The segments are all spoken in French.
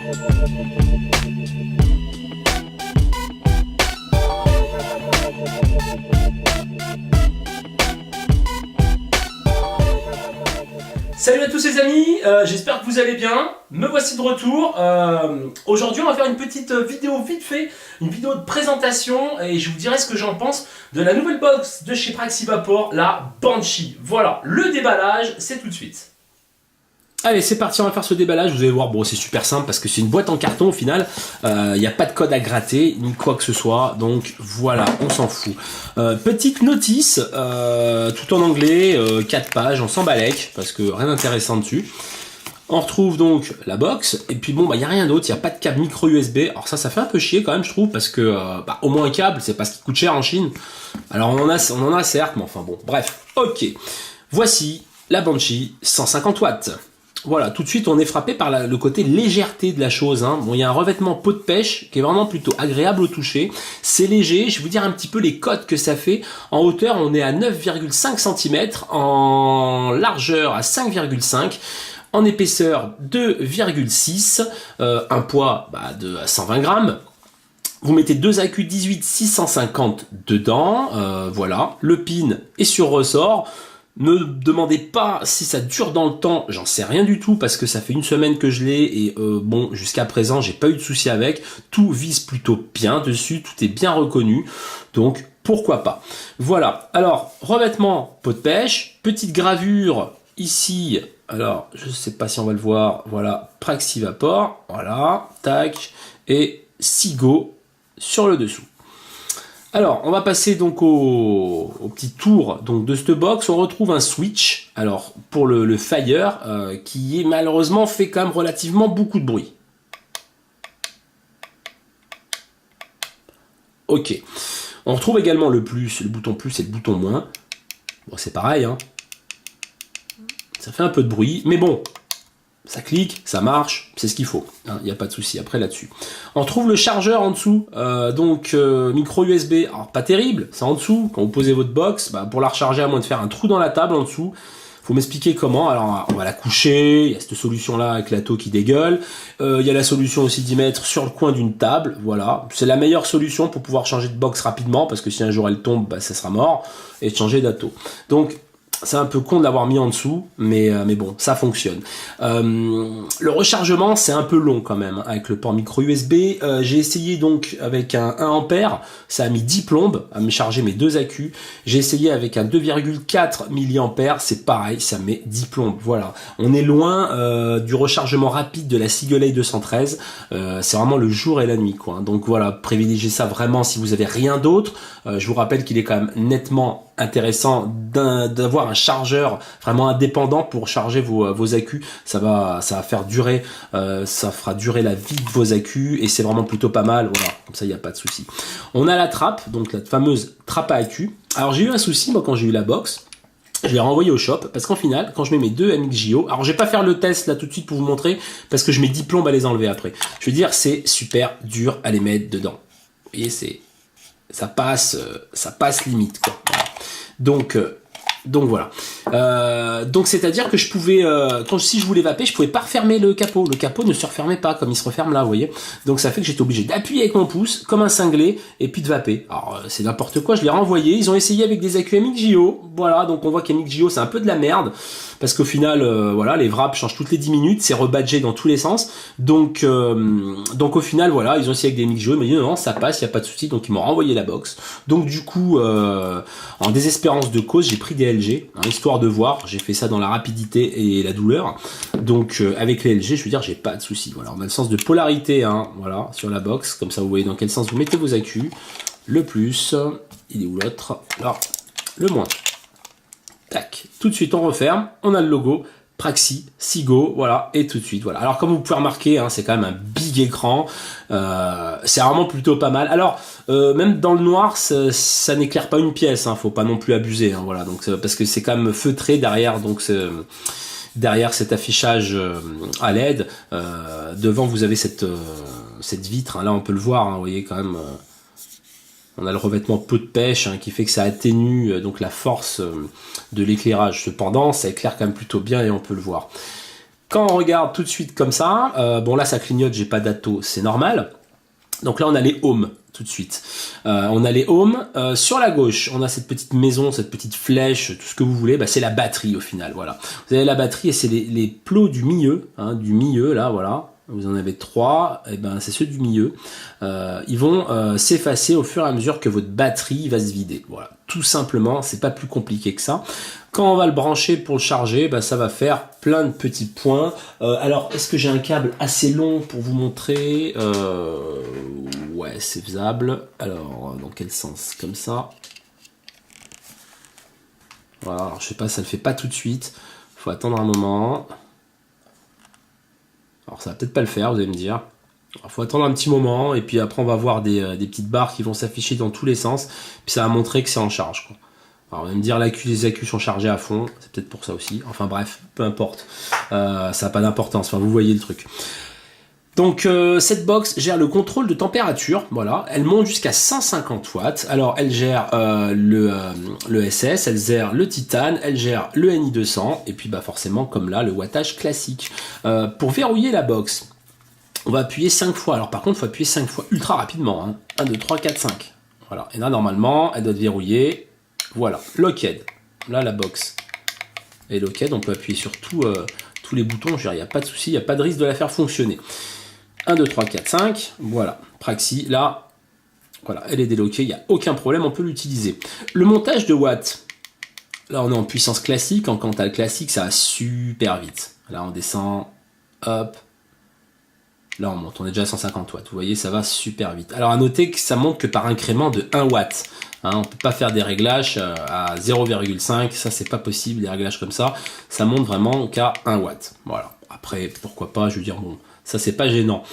Salut à tous les amis, j'espère que vous allez bien, me voici de retour. Aujourd'hui on va faire une petite vidéo vite fait, une vidéo de présentation et je vous dirai ce que j'en pense de la nouvelle box de chez Praxi Vapor, la Banshee. Voilà, le déballage c'est tout de suite. Allez, c'est parti, on va faire ce déballage. Vous allez voir, bon, c'est super simple parce que c'est une boîte en carton au final. Il n'y a pas de code à gratter, ni quoi que ce soit. Donc voilà, on s'en fout. Petite notice, tout en anglais, 4 pages, on s'en balèque parce que rien d'intéressant dessus. On retrouve donc la box. Et puis bon, il n'y a rien d'autre, il n'y a pas de câble micro USB. Alors ça fait un peu chier quand même, je trouve, parce que au moins un câble, c'est pas ce qui coûte cher en Chine. Alors on en a certes, mais enfin bon, bref, ok. Voici la Banshee 150 watts. Voilà, tout de suite on est frappé par le côté légèreté de la chose. Hein. Bon, il y a un revêtement peau de pêche qui est vraiment plutôt agréable au toucher. C'est léger, je vais vous dire un petit peu les cotes que ça fait. En hauteur, on est à 9,5 cm, en largeur à 5,5 en épaisseur 2,6, un poids de 120 grammes. Vous mettez deux accus 18 650 dedans, voilà. Le pin est sur ressort. Ne demandez pas si ça dure dans le temps, j'en sais rien du tout parce que ça fait une semaine que je l'ai et bon, jusqu'à présent j'ai pas eu de souci avec. Tout vise plutôt bien dessus, tout est bien reconnu, donc pourquoi pas. Voilà, alors revêtement peau de pêche, petite gravure ici, alors je sais pas si on va le voir, voilà, Praxi Vapor, voilà, tac, et Seago sur le dessous. Alors, on va passer donc au petit tour donc, de cette box. On retrouve un switch, alors pour le Fire, qui est malheureusement fait quand même relativement beaucoup de bruit. Ok. On retrouve également le plus, le bouton plus et le bouton moins. Bon, c'est pareil, hein. Ça fait un peu de bruit, mais bon. Ça clique, ça marche, c'est ce qu'il faut, il n'y a pas de souci après là-dessus. On trouve le chargeur en dessous, micro USB, alors pas terrible, c'est en dessous, quand vous posez votre box, pour la recharger à moins de faire un trou dans la table en dessous, faut m'expliquer comment. Alors on va la coucher, il y a cette solution là avec la taux qui dégueule, il y a la solution aussi d'y mettre sur le coin d'une table, voilà, c'est la meilleure solution pour pouvoir changer de box rapidement, parce que si un jour elle tombe, ça sera mort, et de changer d'atto. Donc, c'est un peu con de l'avoir mis en dessous, mais bon, ça fonctionne. Le rechargement, c'est un peu long quand même, avec le port micro USB. J'ai essayé donc avec un 1 ampère, ça a mis 10 plombes à me charger mes deux accus. J'ai essayé avec un 2,4 mAh, c'est pareil, ça met 10 plombes. Voilà, on est loin du rechargement rapide de la Seagate 213. C'est vraiment le jour et la nuit, quoi. Donc voilà, privilégiez ça vraiment si vous avez rien d'autre. Je vous rappelle qu'il est quand même nettement intéressant d'avoir un chargeur vraiment indépendant pour charger vos accus. Ça va faire durer, ça fera durer la vie de vos accus et c'est vraiment plutôt pas mal. Voilà, comme ça il n'y a pas de souci. On a la trappe, donc la fameuse trappe à accus. Alors j'ai eu un souci moi quand j'ai eu la box. Je l'ai renvoyé au shop parce qu'en final, quand je mets mes deux MXJO, alors je vais pas faire le test là tout de suite pour vous montrer parce que je mets 10 plombes à les enlever après. Je veux dire, c'est super dur à les mettre dedans. Vous voyez, ça passe limite quoi. Donc voilà. Donc c'est-à-dire que je pouvais, si je voulais vaper, je pouvais pas refermer le capot. Le capot ne se refermait pas comme il se referme là, vous voyez. Donc ça fait que j'étais obligé d'appuyer avec mon pouce comme un cinglé et puis de vaper. Alors c'est n'importe quoi. Je l'ai renvoyé. Ils ont essayé avec des accus MXJO. Voilà. Donc on voit qu'MXJO c'est un peu de la merde parce qu'au final, voilà, les wraps changent toutes les 10 minutes. C'est rebadgé dans tous les sens. Donc au final, voilà, ils ont essayé avec des MXJO. Ils m'ont dit non, ça passe, il y a pas de souci. Donc ils m'ont renvoyé la box. Donc du coup, en désespérance de cause, j'ai pris des LG, hein, histoire de voir. J'ai fait ça dans la rapidité et la douleur. Donc avec les LG, je veux dire, j'ai pas de souci. Voilà, on a le sens de polarité, hein, voilà, sur la box. Comme ça, vous voyez dans quel sens vous mettez vos accus. Le plus, il est où l'autre? Alors, le moins. Tac. Tout de suite, on referme. On a le logo Praxi, Seago, voilà, et tout de suite, voilà. Alors comme vous pouvez remarquer, hein, c'est quand même un big écran, c'est vraiment plutôt pas mal. Alors même dans le noir, ça n'éclaire pas une pièce, hein, faut pas non plus abuser, hein, voilà. Donc parce que c'est quand même feutré derrière, donc derrière cet affichage à LED, devant vous avez cette vitre, hein, là on peut le voir, hein, vous voyez quand même. On a le revêtement peau de pêche, hein, qui fait que ça atténue donc la force de l'éclairage. Cependant, ça éclaire quand même plutôt bien et on peut le voir. Quand on regarde tout de suite comme ça, bon là ça clignote, j'ai pas d'atto, c'est normal. Donc là on a les Home tout de suite. On a les Home. Sur la gauche, on a cette petite maison, cette petite flèche, tout ce que vous voulez. Bah, c'est la batterie au final. Voilà. Vous avez la batterie et c'est les plots du milieu, hein, là, voilà. Vous en avez 3, et ben c'est ceux du milieu. Ils vont s'effacer au fur et à mesure que votre batterie va se vider. Voilà, tout simplement, c'est pas plus compliqué que ça. Quand on va le brancher pour le charger, ben, ça va faire plein de petits points. Alors, est-ce que j'ai un câble assez long pour vous montrer Ouais, c'est faisable. Alors, dans quel sens? Comme ça. Voilà, alors, je sais pas, ça le fait pas tout de suite. Faut attendre un moment. Alors ça va peut-être pas le faire, vous allez me dire. Il faut attendre un petit moment et puis après on va voir des petites barres qui vont s'afficher dans tous les sens. Puis ça va montrer que c'est en charge, quoi. Alors on va me dire les accus sont chargés à fond, c'est peut-être pour ça aussi. Enfin bref, peu importe. Ça n'a pas d'importance, enfin vous voyez le truc. Donc cette box gère le contrôle de température, voilà, elle monte jusqu'à 150 watts. Alors elle gère le SS, elle gère le titane, elle gère le NI200 et puis bah forcément comme là le wattage classique. Pour verrouiller la box, on va appuyer 5 fois. Alors par contre, il faut appuyer 5 fois ultra rapidement, hein. 1, 2, 3, 4, 5. Voilà, et là normalement, elle doit être verrouillée. Voilà, locked. Là la box est locked, on peut appuyer sur tous les boutons, il n'y a pas de souci, il n'y a pas de risque de la faire fonctionner. 1, 2, 3, 4, 5, voilà, Praxi, là, voilà, elle est déloquée, il n'y a aucun problème, on peut l'utiliser. Le montage de watts, là on est en puissance classique, en quantal classique, ça va super vite. Là on descend, hop, là on monte, on est déjà à 150 watts, vous voyez, ça va super vite. Alors à noter que ça monte que par incrément de 1 watt. Hein, on ne peut pas faire des réglages à 0,5, ça c'est pas possible, des réglages comme ça monte vraiment qu'à 1 watt. Voilà, après pourquoi pas, je veux dire, bon, ça c'est pas gênant.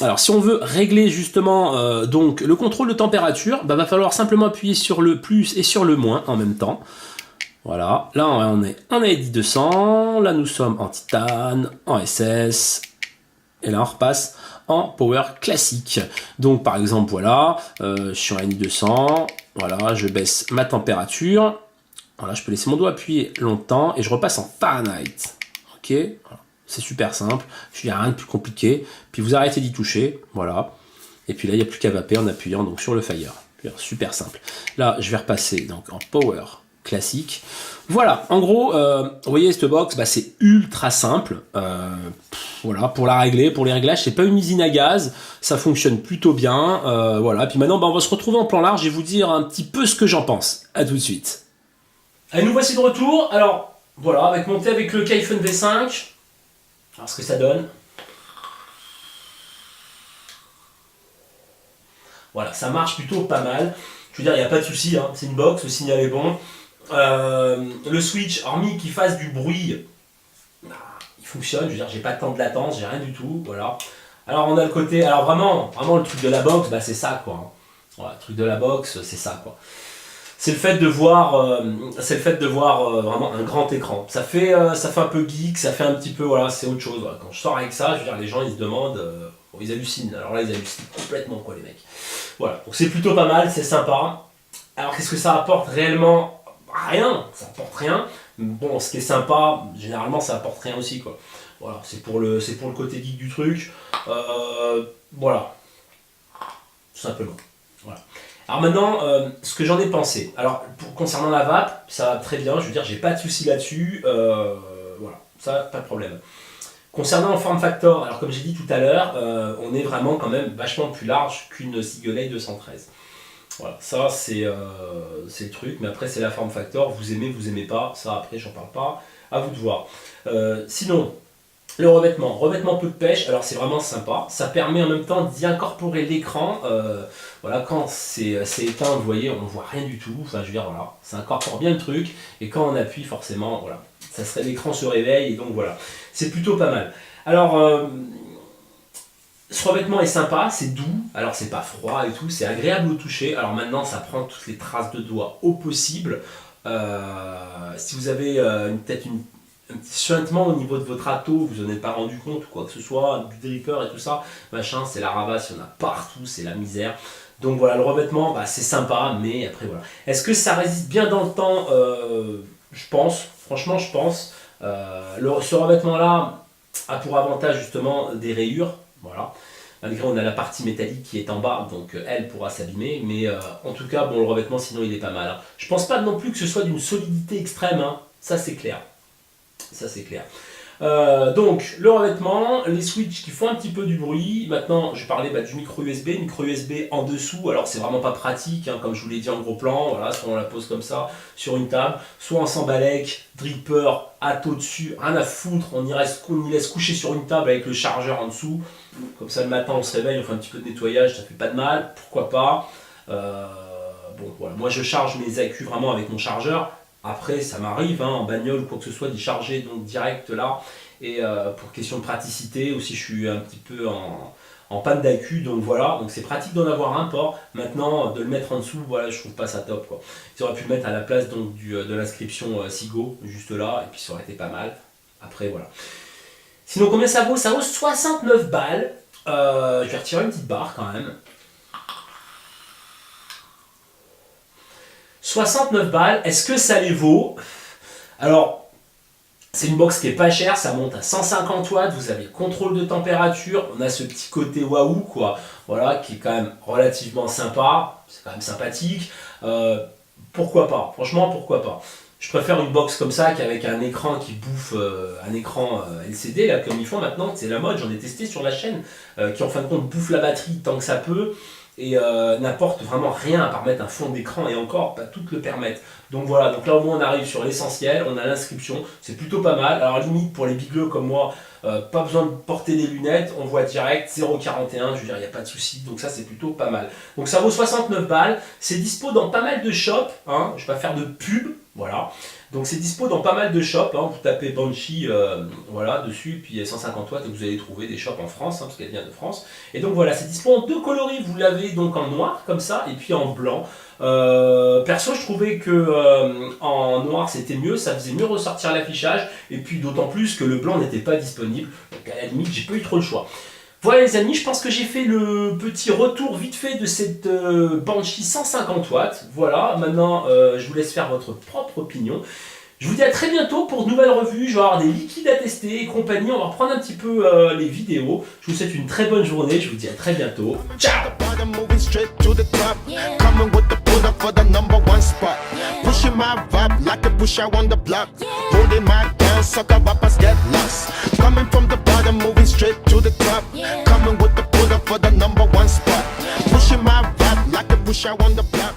Alors si on veut régler justement donc le contrôle de température, bah, va falloir simplement appuyer sur le plus et sur le moins en même temps. Voilà, là on est en AED200, là nous sommes en titane, en SS, et là on repasse en power classique. Donc par exemple voilà, je suis en AED200, voilà, je baisse ma température, voilà, je peux laisser mon doigt appuyer longtemps et je repasse en Fahrenheit. Ok, voilà. C'est super simple, il n'y a rien de plus compliqué. Puis vous arrêtez d'y toucher, voilà. Et puis là, il n'y a plus qu'à vaper en appuyant donc sur le fire. Super simple. Là, je vais repasser donc en power classique. Voilà, en gros, vous voyez cette box, bah, c'est ultra simple. Voilà, pour la régler, pour les réglages, c'est pas une usine à gaz, ça fonctionne plutôt bien. Voilà, puis maintenant, bah, on va se retrouver en plan large et vous dire un petit peu ce que j'en pense. À tout de suite. Allez, nous voici de retour. Alors, voilà, avec monté avec le Kyphon V5. Alors ce que ça donne. Voilà, ça marche plutôt pas mal. Je veux dire, il n'y a pas de souci, hein. C'est une box, le signal est bon. Le switch, hormis qu'il fasse du bruit, bah, il fonctionne. Je veux dire, j'ai pas de temps de latence, j'ai rien du tout. Voilà. Alors on a le côté, alors vraiment le truc de la box, bah, c'est ça quoi. Voilà, le truc de la box, c'est ça quoi. C'est le fait de voir, vraiment un grand écran. Ça fait un peu geek, ça fait un petit peu, voilà, c'est autre chose. Voilà. Quand je sors avec ça, je veux dire, les gens ils se demandent, ils hallucinent. Alors là, ils hallucinent complètement quoi, les mecs. Voilà, donc c'est plutôt pas mal, c'est sympa. Alors qu'est-ce que ça apporte réellement? Rien, ça apporte rien. Bon, ce qui est sympa, généralement, ça apporte rien aussi quoi. Voilà, c'est pour le côté geek du truc. Voilà, tout simplement. Voilà. Alors maintenant, ce que j'en ai pensé. Alors, concernant la vape, ça va très bien. Je veux dire, j'ai pas de souci là-dessus. Voilà, ça, pas de problème. Concernant le form factor, alors comme j'ai dit tout à l'heure, on est vraiment quand même vachement plus large qu'une Seagate 213. Voilà, ça c'est le truc. Mais après, c'est la form factor. Vous aimez pas. Ça, après, j'en parle pas. À vous de voir. Sinon, le revêtement peu de pêche, alors c'est vraiment sympa, ça permet en même temps d'y incorporer l'écran, voilà, quand c'est éteint, vous voyez, on ne voit rien du tout, enfin je veux dire, voilà, ça incorpore bien le truc, et quand on appuie, forcément, voilà, l'écran se réveille, et donc voilà, c'est plutôt pas mal. Alors, ce revêtement est sympa, c'est doux, alors c'est pas froid et tout, c'est agréable au toucher, alors maintenant ça prend toutes les traces de doigts au possible, si vous avez peut-être un petit suintement au niveau de votre atto, vous n'en êtes pas rendu compte ou quoi que ce soit, du dripper et tout ça, machin, c'est la ramasse, il y en a partout, c'est la misère. Donc voilà, le revêtement, bah, c'est sympa, mais après voilà. Est-ce que ça résiste bien dans le temps? Je pense, franchement je pense. Ce revêtement-là, a pour avantage justement des rayures, voilà. Malgré on a la partie métallique qui est en bas, donc elle pourra s'abîmer, mais en tout cas, bon, le revêtement sinon il est pas mal. Hein. Je pense pas non plus que ce soit d'une solidité extrême, hein. Ça c'est clair. Ça c'est clair. Donc le revêtement, les switches qui font un petit peu du bruit. Maintenant je parlais du micro USB en dessous. Alors c'est vraiment pas pratique, hein, comme je vous l'ai dit en gros plan. Voilà, soit on la pose comme ça sur une table, soit on s'embalèque, dripper, hâte au-dessus, rien à foutre. On y laisse coucher sur une table avec le chargeur en dessous. Comme ça le matin on se réveille, on fait un petit peu de nettoyage, ça fait pas de mal, pourquoi pas. Bon voilà, moi je charge mes accus vraiment avec mon chargeur. Après, ça m'arrive en bagnole ou quoi que ce soit d'y charger donc direct là. Et pour question de praticité, aussi je suis un petit peu en panne d'accu, donc voilà. Donc c'est pratique d'en avoir un port. Maintenant, de le mettre en dessous, voilà, je trouve pas ça top, quoi. Ils auraient pu le mettre à la place donc, de l'inscription Sigo, juste là, et puis ça aurait été pas mal. Après, voilà. Sinon, combien ça vaut? Ça vaut 69 balles. Je vais retirer une petite barre quand même. 69 balles, est-ce que ça les vaut? Alors, c'est une box qui est pas chère, ça monte à 150 watts, vous avez contrôle de température, on a ce petit côté waouh, quoi, voilà, qui est quand même relativement sympa, c'est quand même sympathique. Pourquoi pas? Franchement, pourquoi pas? Je préfère une box comme ça qu'avec un écran qui bouffe, un écran LCD, là, comme ils font maintenant, c'est la mode, j'en ai testé sur la chaîne, qui en fin de compte bouffe la batterie tant que ça peut. Et n'apporte vraiment rien à part mettre un fond d'écran et encore pas toutes le permettent. Donc voilà, donc là au moins on arrive sur l'essentiel, on a l'inscription, c'est plutôt pas mal. Alors limite pour les bigleux comme moi, pas besoin de porter des lunettes, on voit direct 0,41, je veux dire il n'y a pas de souci, donc ça c'est plutôt pas mal. Donc ça vaut 69 balles, c'est dispo dans pas mal de shops, hein, je vais pas faire de pub, voilà. Donc c'est dispo dans pas mal de shops, hein. Vous tapez Banshee voilà, dessus, puis 150 watts et vous allez trouver des shops en France, hein, parce qu'elle vient de France. Et donc voilà, c'est dispo en deux coloris, vous l'avez donc en noir comme ça, et puis en blanc. Perso je trouvais que en noir c'était mieux, ça faisait mieux ressortir l'affichage, et puis d'autant plus que le blanc n'était pas disponible, donc à la limite j'ai pas eu trop le choix. Voilà les amis, je pense que j'ai fait le petit retour vite fait de cette Banshee 150 watts. Voilà, maintenant je vous laisse faire votre propre opinion. Je vous dis à très bientôt pour de nouvelles revues, je vais avoir des liquides à tester et compagnie. On va reprendre un petit peu les vidéos. Je vous souhaite une très bonne journée, je vous dis à très bientôt. Ciao! Pushing my vibe like a push I on the block. Holding my down, sucker rappers get lost. Coming from the bottom, moving straight to the top. Coming with the pull up for the #1 spot. Pushing my vibe like a push I on the block.